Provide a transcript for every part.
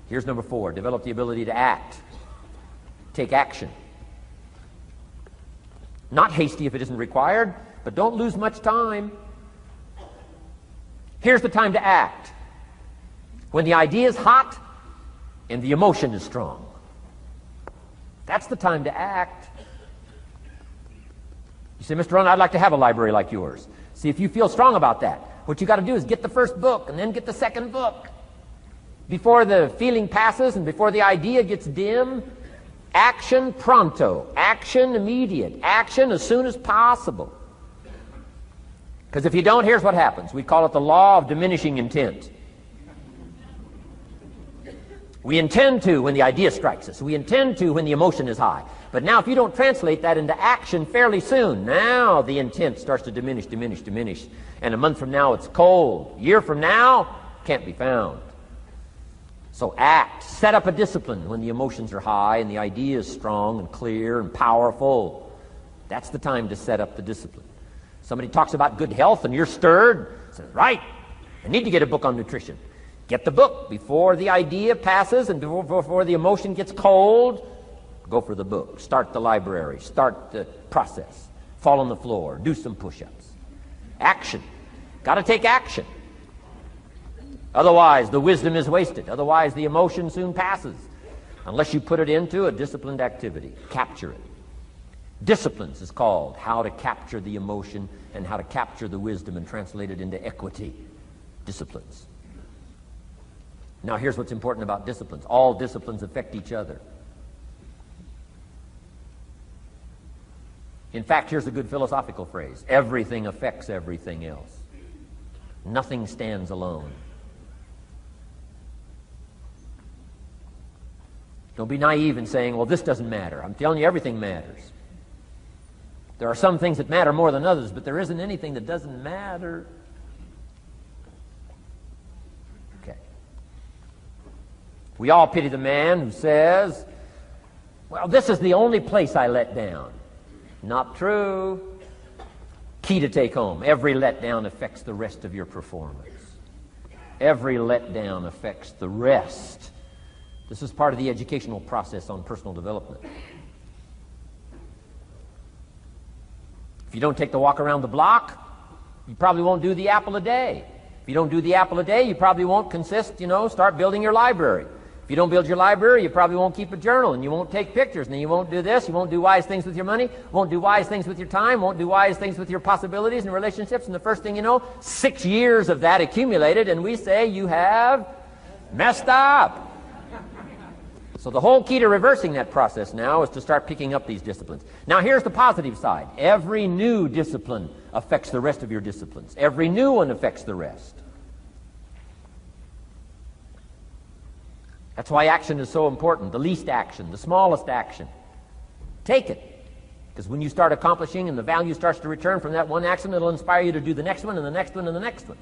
Here's number 4. Develop the ability to act. Take action. Not hasty if it isn't required, but don't lose much time. Here's the time to act. When the idea is hot and the emotion is strong. That's the time to act. You say, Mr. Rohn, I'd like to have a library like yours. See, if you feel strong about that, what you got to do is get the first book and then get the second book. Before the feeling passes and before the idea gets dim, action pronto, action immediate, action as soon as possible. Because if you don't, here's what happens. We call it the law of diminishing intent. We intend to when the idea strikes us. We intend to when the emotion is high. But now if you don't translate that into action fairly soon, now the intent starts to diminish. And a month from now it's cold. A year from now, can't be found. So act. Set up a discipline when the emotions are high and the idea is strong and clear and powerful. That's the time to set up the discipline. Somebody talks about good health and you're stirred. Says, right, I need to get a book on nutrition. Get the book before the idea passes and before the emotion gets cold. Go for the book. Start the library. Start the process. Fall on the floor. Do some push-ups. Action. Got to take action. Otherwise, the wisdom is wasted. Otherwise, the emotion soon passes. Unless you put it into a disciplined activity. Capture it. Disciplines is called how to capture the emotion and how to capture the wisdom and translate it into equity. Disciplines. Now, here's what's important about disciplines. All disciplines affect each other. In fact, here's a good philosophical phrase. Everything affects everything else. Nothing stands alone. Don't be naive in saying, well, this doesn't matter. I'm telling you, everything matters. There are some things that matter more than others, but there isn't anything that doesn't matter. Okay. We all pity the man who says, well, this is the only place I let down. Not true. Key to take home. Every letdown affects the rest of your performance. Every letdown affects the rest. This is part of the educational process on personal development. If you don't take the walk around the block, you probably won't do the apple a day. If you don't do the apple a day, you probably won't start building your library. If you don't build your library, you probably won't keep a journal, and you won't take pictures, and then you won't do this, you won't do wise things with your money, won't do wise things with your time, won't do wise things with your possibilities and relationships, and the first thing you know, 6 years of that accumulated, and we say you have messed up. So the whole key to reversing that process now is to start picking up these disciplines. Now here's the positive side. Every new discipline affects the rest of your disciplines. Every new one affects the rest. That's why action is so important. The least action, the smallest action. Take it. Because when you start accomplishing and the value starts to return from that one action, it'll inspire you to do the next one and the next one and the next one.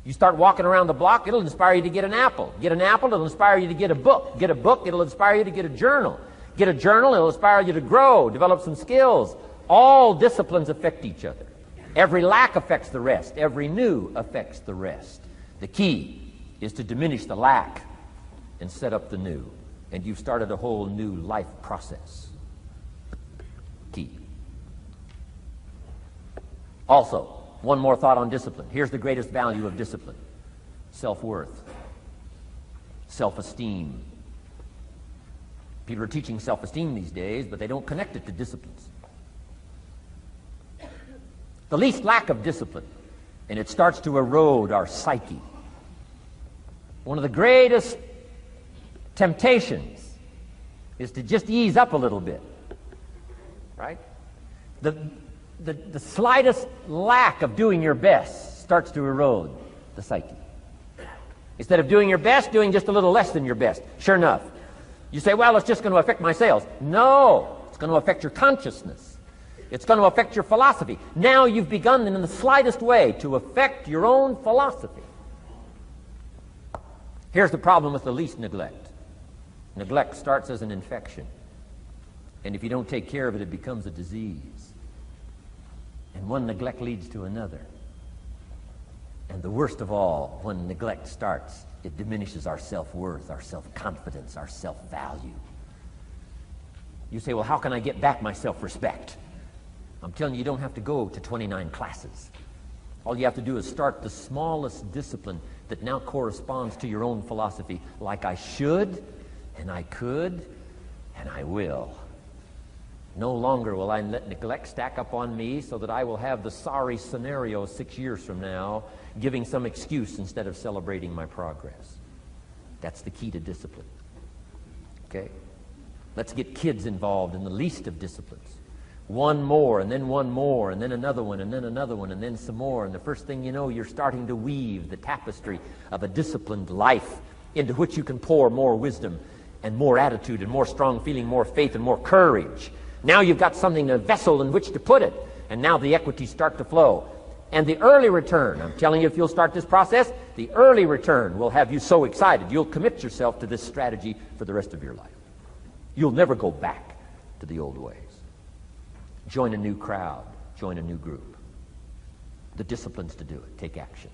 You start walking around the block, it'll inspire you to get an apple. Get an apple, it'll inspire you to get a book. Get a book, it'll inspire you to get a journal. Get a journal, it'll inspire you to grow, develop some skills. All disciplines affect each other. Every lack affects the rest. Every new affects the rest. The key is to diminish the lack and set up the new. And you've started a whole new life process. Key. Also, one more thought on discipline. Here's the greatest value of discipline. Self-worth. Self-esteem. People are teaching self-esteem these days, but they don't connect it to disciplines. The least lack of discipline, and it starts to erode our psyche. One of the greatest temptations is to just ease up a little bit. Right? The slightest lack of doing your best starts to erode the psyche. Instead of doing your best, doing just a little less than your best. Sure enough. You say, well, it's just going to affect my sales. No, it's going to affect your consciousness. It's going to affect your philosophy. Now you've begun in the slightest way to affect your own philosophy. Here's the problem with the least neglect. Neglect starts as an infection. And if you don't take care of it, it becomes a disease. And one neglect leads to another. And the worst of all, when neglect starts, it diminishes our self-worth, our self-confidence, our self-value. You say, well, how can I get back my self-respect? I'm telling you, you don't have to go to 29 classes. All you have to do is start the smallest discipline that now corresponds to your own philosophy, like I should, and I could, and I will. No longer will I let neglect stack up on me so that I will have the sorry scenario 6 years from now, giving some excuse instead of celebrating my progress. That's the key to discipline. Okay? Let's get kids involved in the least of disciplines. One more, and then one more, and then another one, and then another one, and then some more. And the first thing you know, you're starting to weave the tapestry of a disciplined life into which you can pour more wisdom and more attitude and more strong feeling, more faith and more courage. Now you've got something, a vessel in which to put it. And now the equities start to flow. And the early return, I'm telling you, if you'll start this process, the early return will have you so excited. You'll commit yourself to this strategy for the rest of your life. You'll never go back to the old ways. Join a new crowd. Join a new group. The disciplines to do it. Take action.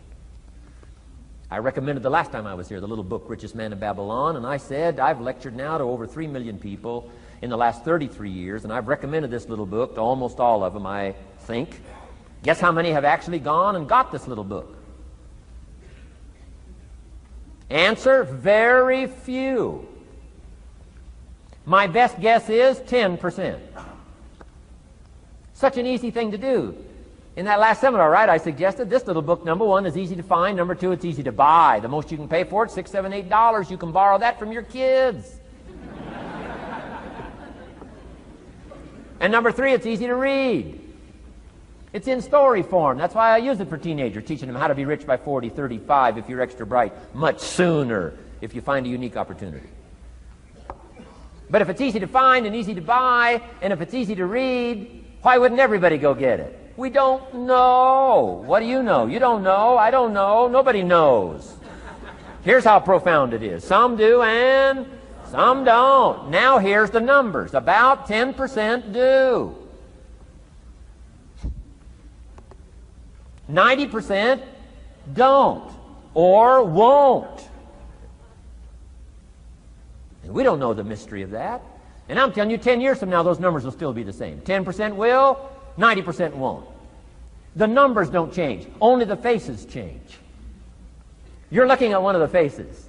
I recommended the last time I was here the little book, Richest Man in Babylon, and I said I've lectured now to over 3 million people in the last 33 years, and I've recommended this little book to almost all of them, I think. Guess how many have actually gone and got this little book? Answer, very few. My best guess is 10%. Such an easy thing to do. In that last seminar, right, I suggested this little book, number one, is easy to find. Number two, it's easy to buy. The most you can pay for it, $6, $7, $8. You can borrow that from your kids. And number three, it's easy to read. It's in story form. That's why I use it for teenagers, teaching them how to be rich by 40, 35 if you're extra bright, much sooner if you find a unique opportunity. But if it's easy to find and easy to buy, and if it's easy to read, why wouldn't everybody go get it? We don't know. What do you know? You don't know. I don't know. Nobody knows. Here's how profound it is. Some do and some don't. Now here's the numbers. About 10% do. 90% don't or won't. And we don't know the mystery of that. And I'm telling you, 10 years from now, those numbers will still be the same. 10% will, 90% won't. The numbers don't change. Only the faces change. You're looking at one of the faces.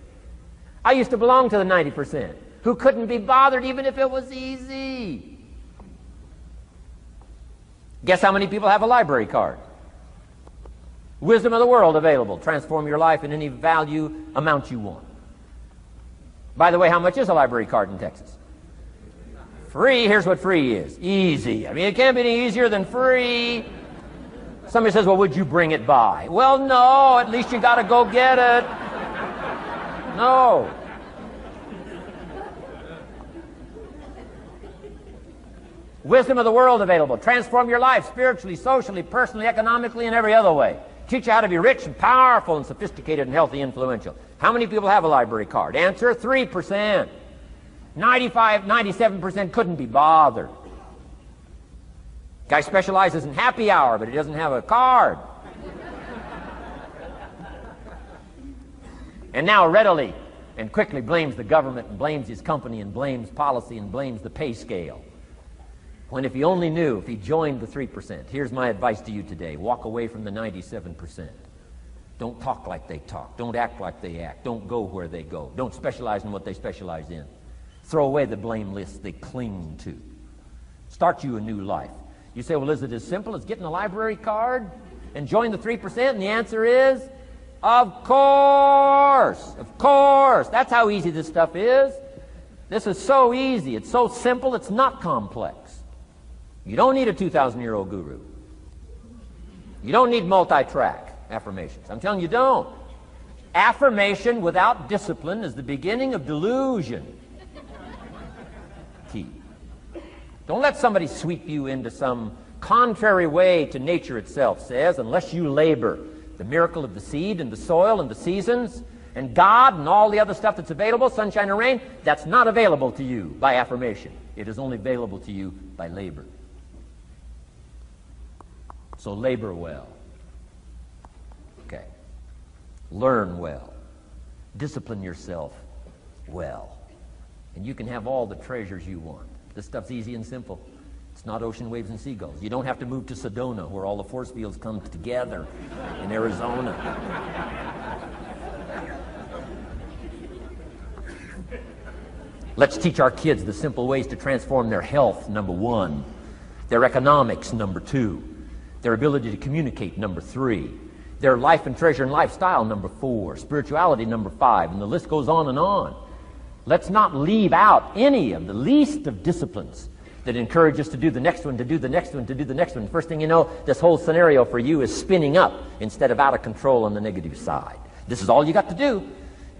I used to belong to the 90% who couldn't be bothered even if it was easy. Guess how many people have a library card? Wisdom of the world available. Transform your life in any value amount you want. By the way, how much is a library card in Texas? Free. Here's what free is. Easy. I mean, it can't be any easier than free. Somebody says, well, would you bring it by? Well, no. At least you got to go get it. No. Wisdom of the world available. Transform your life spiritually, socially, personally, economically, and every other way. Teach you how to be rich and powerful and sophisticated and healthy, influential. How many people have a library card? Answer, 3%. 95, 97% couldn't be bothered. Guy specializes in happy hour, but he doesn't have a card. And now readily and quickly blames the government and blames his company and blames policy and blames the pay scale. When if he only knew, if he joined the 3%, here's my advice to you today. Walk away from the 97%. Don't talk like they talk. Don't act like they act. Don't go where they go. Don't specialize in what they specialize in. Throw away the blame list they cling to. Start you a new life. You say, well, is it as simple as getting a library card and join the 3%? And the answer is, of course. Of course. That's how easy this stuff is. This is so easy. It's so simple. It's not complex. You don't need a 2,000-year-old guru. You don't need multi-track affirmations. I'm telling you, don't. Affirmation without discipline is the beginning of delusion. Key. Don't let somebody sweep you into some contrary way to nature itself says, unless you labor. The miracle of the seed and the soil and the seasons and God and all the other stuff that's available, sunshine and rain, that's not available to you by affirmation. It is only available to you by labor. So labor well. Okay. Learn well. Discipline yourself well. And you can have all the treasures you want. This stuff's easy and simple. It's not ocean waves and seagulls. You don't have to move to Sedona, where all the force fields come together in Arizona. Let's teach our kids the simple ways to transform their health, number 1. Their economics, number 2. Their ability to communicate, number 3. Their life and treasure and lifestyle, number 4. Spirituality, number 5. And the list goes on and on. Let's not leave out any of the least of disciplines that encourage us to do the next one, to do the next one, to do the next one. First thing you know, this whole scenario for you is spinning up instead of out of control on the negative side. This is all you got to do.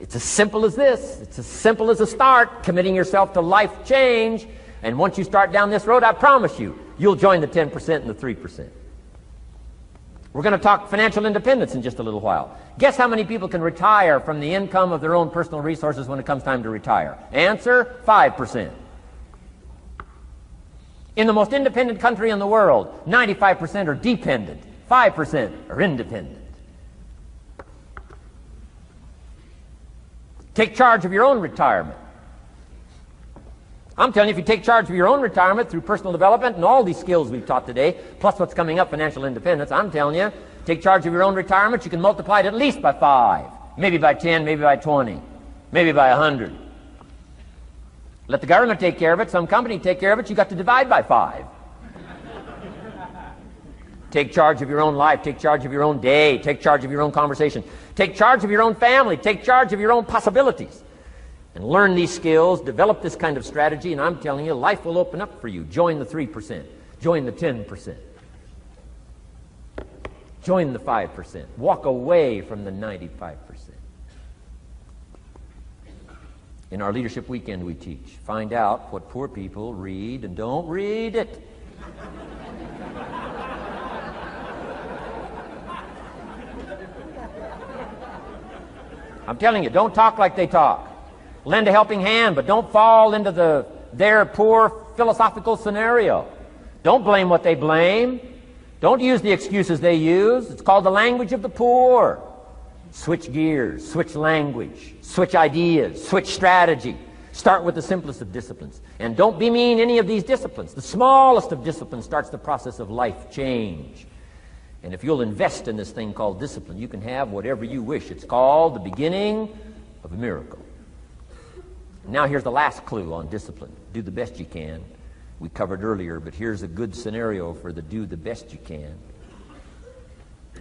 It's as simple as this. It's as simple as a start, committing yourself to life change. And once you start down this road, I promise you, you'll join the 10% and the 3%. We're going to talk financial independence in just a little while. Guess how many people can retire from the income of their own personal resources when it comes time to retire? Answer, 5%. In the most independent country in the world, 95% are dependent, 5% are independent. Take charge of your own retirement. I'm telling you, if you take charge of your own retirement through personal development and all these skills we've taught today, plus what's coming up, financial independence, I'm telling you, take charge of your own retirement, you can multiply it at least by 5, maybe by 10, maybe by 20, maybe by 100. Let the government take care of it, some company take care of it, you got to divide by 5. Take charge of your own life, take charge of your own day, take charge of your own conversation, take charge of your own family, take charge of your own possibilities. And learn these skills, develop this kind of strategy, and I'm telling you, life will open up for you. Join the 3%. Join the 10%. Join the 5%. Walk away from the 95%. In our Leadership Weekend we teach, find out what poor people read and don't read it. I'm telling you, don't talk like they talk. Lend a helping hand, but don't fall into their poor philosophical scenario. Don't blame what they blame. Don't use the excuses they use. It's called the language of the poor. Switch gears, switch language, switch ideas, switch strategy. Start with the simplest of disciplines. And don't bemean any of these disciplines. The smallest of disciplines starts the process of life change. And if you'll invest in this thing called discipline, you can have whatever you wish. It's called the beginning of a miracle. Now here's the last clue on discipline. Do the best you can. We covered earlier, but here's a good scenario for the do the best you can.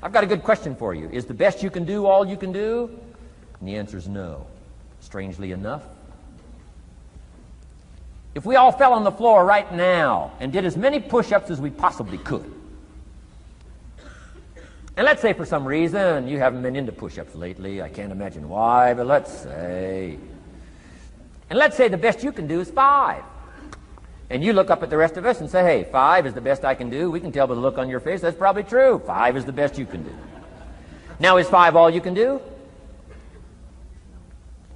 I've got a good question for you. Is the best you can do all you can do? And the answer is no. Strangely enough. If we all fell on the floor right now and did as many push-ups as we possibly could, and let's say for some reason you haven't been into push-ups lately, I can't imagine why, but let's say, and let's say the best you can do is 5. And you look up at the rest of us and say, hey, 5 is the best I can do. We can tell by the look on your face that's probably true. 5 is the best you can do. Now, is 5 all you can do?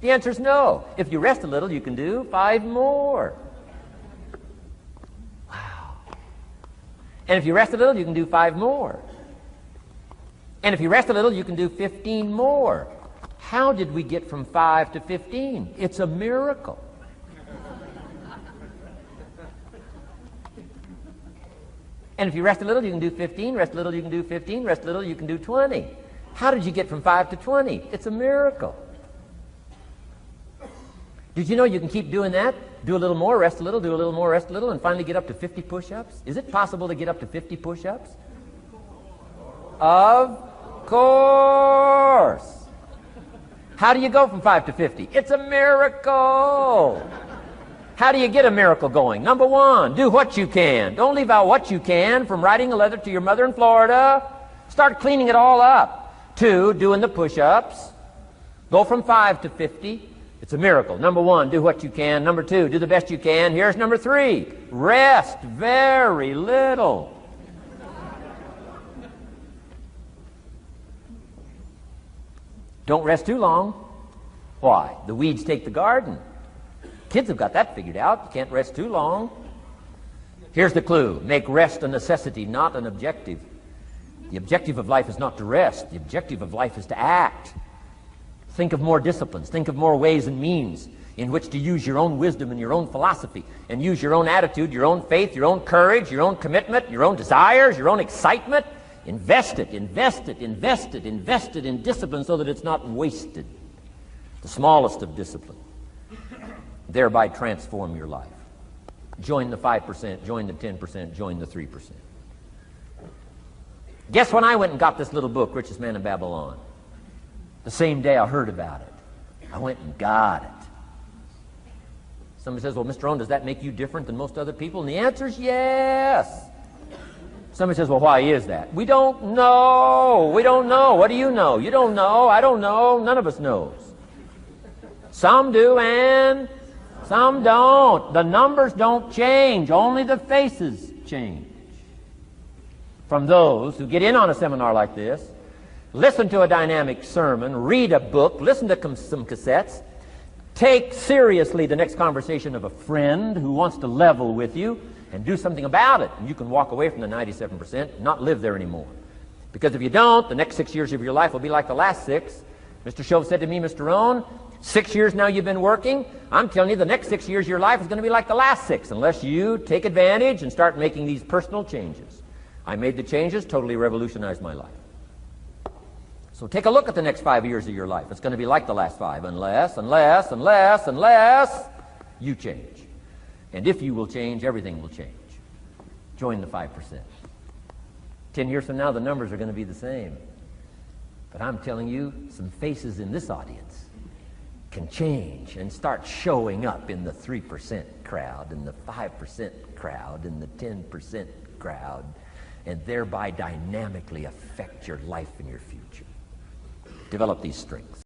The answer is no. If you rest a little, you can do 5 more. Wow. And if you rest a little, you can do 5 more. And if you rest a little, you can do 15 more. How did we get from 5 to 15? It's a miracle. And if you rest a little, you can do 15. Rest a little, you can do 15. Rest a little, you can do 20. How did you get from 5 to 20? It's a miracle. Did you know you can keep doing that? Do a little more, rest a little, do a little more, rest a little, and finally get up to 50 push-ups? Is it possible to get up to 50 push-ups? Of course. How do you go from 5 to 50? It's a miracle. How do you get a miracle going? Number 1, do what you can. Don't leave out what you can, from writing a letter to your mother in Florida. Start cleaning it all up. 2, doing the push-ups. Go from 5 to 50. It's a miracle. Number 1, do what you can. Number 2, do the best you can. Here's number 3, rest very little. Don't rest too long. Why? The weeds take the garden. Kids have got that figured out. You can't rest too long. Here's the clue. Make rest a necessity, not an objective. The objective of life is not to rest. The objective of life is to act. Think of more disciplines. Think of more ways and means in which to use your own wisdom and your own philosophy, and use your own attitude, your own faith, your own courage, your own commitment, your own desires, your own excitement. Invest it, invest it, invest it, invest it in discipline so that it's not wasted. The smallest of discipline. Thereby transform your life. Join the 5%, join the 10%, join the 3%. Guess when I went and got this little book, Richest Man in Babylon? The same day I heard about it. I went and got it. Somebody says, well, Mr. Rohn, does that make you different than most other people? And the answer is yes. Somebody says, well, why is that? We don't know. We don't know. What do you know? You don't know. I don't know. None of us knows. Some do and some don't. The numbers don't change. Only the faces change. From those who get in on a seminar like this, listen to a dynamic sermon, read a book, listen to some cassettes, take seriously the next conversation of a friend who wants to level with you, and do something about it. And you can walk away from the 97% and not live there anymore. Because if you don't, the next 6 years of your life will be like the last 6. Mr. Shove said to me, Mr. Rohn, 6 years now you've been working. I'm telling you, the next 6 years of your life is going to be like the last 6 unless you take advantage and start making these personal changes. I made the changes, totally revolutionized my life. So take a look at the next 5 years of your life. It's going to be like the last 5 unless you change. And if you will change, everything will change. Join the 5%. 10 years from now, the numbers are going to be the same. But I'm telling you, some faces in this audience can change and start showing up in the 3% crowd, in the 5% crowd, in the 10% crowd, and thereby dynamically affect your life and your future. Develop these strengths.